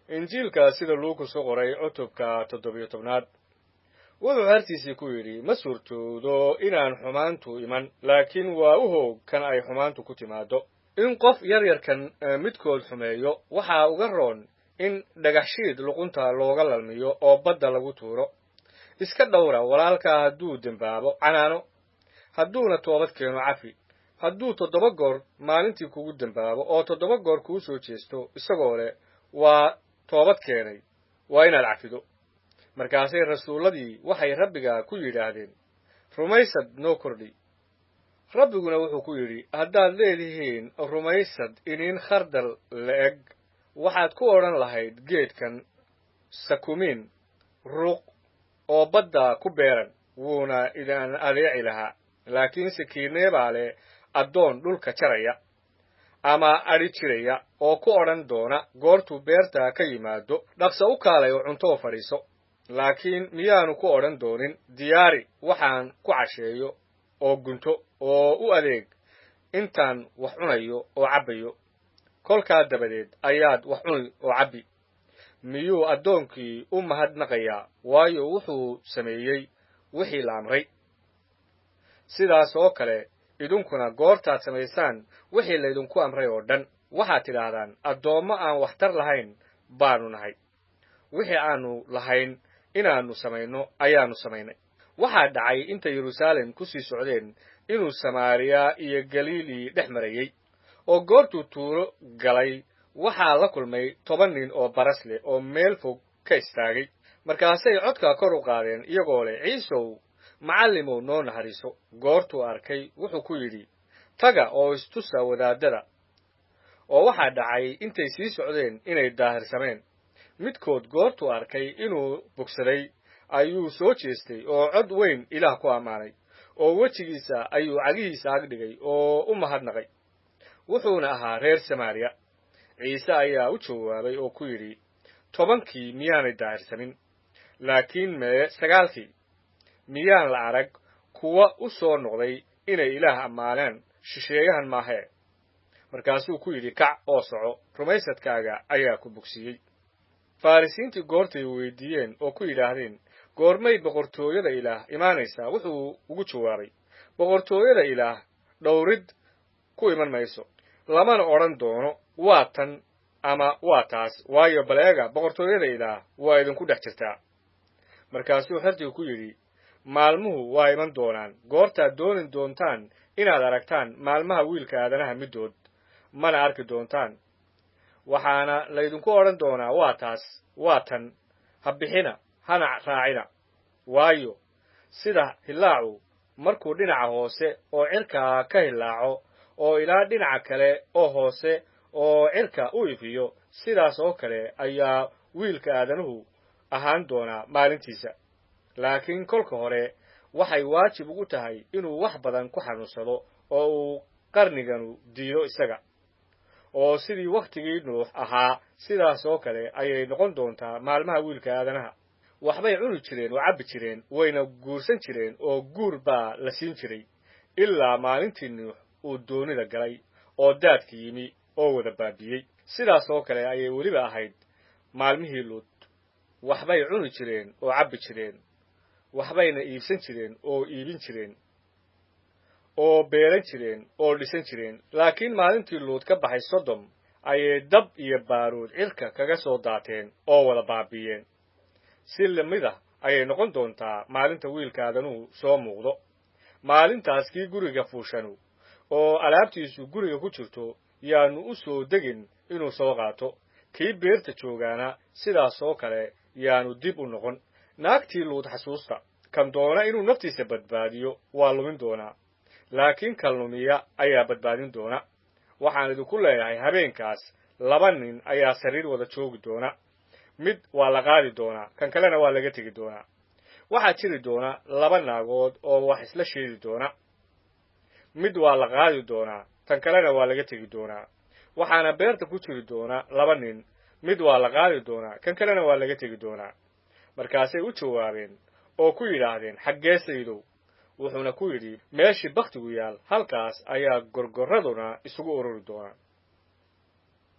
injiilka sida Luukas soo qoray cutubka 17aad wuxuu hartiisii ku yidhi ma suurtoodo inaan xumaantu iman laakiin waa u hoog kan ay xumaantu ku timaado in qof yaryarkan midkood xumeeyo waxa uga roon in dhagaxshiid luqunta looga lalmiyo oo badda lagu tuuro iska dhowra walaalka hadduu dembaabo canaano hadduuna toobad keeno cafi hadduu 7 goor maalintii kugu dembaabo oo 7 goor kuu soo jeesto isagoo leh waa toobad keenay waa inaad cafido markaasay rasuuladii waxay rabbiga ku yidhaahdeen rumaysad noo kordhi rabbiguna wuxuu ku yidhi haddaad leedihiin rumaysad iniin khardal la'eg waxaad ku odhan lahayd geedkan sakumiin ruuq oo badda ku beeran wuuna idin adeeci lahaa laakiin sakiinee baa leh addoon dhulka jaraya ama adhi jiraya oo ku odhan doona goortuu beerta ka yimaado dhaqso u kaalay oo cunto fadhiiso laakiin miyaanu ku odhan doonin diyaari waxaan ku casheeyo oo gunto oo u adeeg intaan wax cunayo oo cabbayo kolkaa dabadeed ayaad wax cuni oo cabbi miyuu addoonkii u mahadnaqayaa waayo wuxuu sameeyey wixii la amray sidaas oo kale idinkuna goortaad samaysaan wixii laydinku amray oo dhan waxaad tidhaahdaan addoommo aan waxtar lahayn baanu nahay wixii aanu lahayn inaannu samayno ayaannu samaynay waxaa dhacay inta Yeruusaalem ku sii socdeen inuu Samaariya iyo Galiili dhex marayay oo goortuu tuuro galay waxaa la kulmay 10 nin oo baras leh oo meel fog ka istaagay markaasay codka kor u qaadeen iyagoo leh ciisow macallimow noo naxariiso goortuu arkay wuxuu ku yidhi taga oo istusa wadaadada oo waxaa dhacay intay sii socdeen inay daahirsameen midkood goortuu arkay inuu bogsaday ayuu soo jeestay oo cod weyn Ilaah ku amaanay oo wejigiisa ayuu cagihiisa ag dhigay oo u mahadnaqay wuxuuna ahaa reer Samaariya ciise ayaa u jawaabay oo ku yidhi 10kii miyaanay daahirsamin laakiin 9kii miyaan la arag kuwa u soo noqday inay Ilaah ammaanaan shisheeyahan maahe markaasuu ku yidhi kac oo soco rumaysadkaaga ayaa ku bogsiiyey farisiintii goortay weydiiyeen oo ku yidhaahdeen goormay boqortooyada Ilaah imaanaysaa wuxuu ugu jawaabay boqortooyada Ilaah dhowrid ku iman mayso lamana odhan doono waa tan ama waa taas waayo baleega boqortooyada Ilaah waa idinku dhex jirtaa markaasuu xertigu ku yidhi maalmuhu waa iman doonaan goortaad doonin doontaan inaad aragtaan maalmaha wiilka aadanaha middood mana arki doontaan waxaana laydinku odhan doonaa waa taas waa tan ha bixina hana raacina waayo sida hilaacu markuu dhinaca hoose oo cirka ka hilaaco oo ilaa dhinaca kale oo hoose oo cirka u ifiyo sidaas oo kale ayaa wiilka aadanuhu ahaan doonaa maalintiisa laakiin kolka hore waxay waajib ugu tahay inuu wax badan ku xanuunsado oo uu qarniganu diido isaga oo sidii waqtigii Nuux ahaa sidaas oo kale ayay noqon doontaa maalmaha wiilka aadanaha waxbay cuni jireen oo cabbi jireen wayna guursan jireen oo guur baa la siin jiray ilaa maalintii Nuux uu doonida galay oo daadkii yimi oo wada baabiyey sidaas oo kale ayay weliba ahayd maalmihii Luut waxbay cuni jireen oo cabbi jireen waxbayna iibsan jireen oo iibin jireen oo beeran jireen oo dhisan jireen laakiin maalintii Luut ka baxay Sodom ayay dab iyo baaruud cirka kaga soo daateen oo wada baabiyeen si lamida ayay noqon doontaa maalinta wiilka aadanuhu soo muuqdo maalintaas kii guriga fuushanu oo alaabtiisu guriga ku jirto yaanu u soo degin inuu soo qaato kii beerta joogaana sidaas oo kale yaanu dib u noqon naagtii Luut xasuusta kan doona inuu naftiisa badbaadiyo waa lumin doonaa laakiin kan lumiya ayaa badbaadin doona waxaan idinku leeyahay habeenkaas 2 nin ayaa sariir wada joogi doona mid waa la qaadi doonaa kan kalena waa laga tegi doonaa waxaa jiri doona 2 naagood oo wax isla sheedi doona mid waa la qaadi doonaa tan kalena waa laga tegi doonaa waxaana beerta ku jiri doona 2 nin mid waa la qaadi doonaa kan kalena waa laga tegi doonaa markaasay u jawaabeen oo ku yidhaahdeen xaggee saydow wuxuuna ku yidhi meeshii bakhtigu yaal halkaas ayaa gorgorraduna isugu ururi doonaa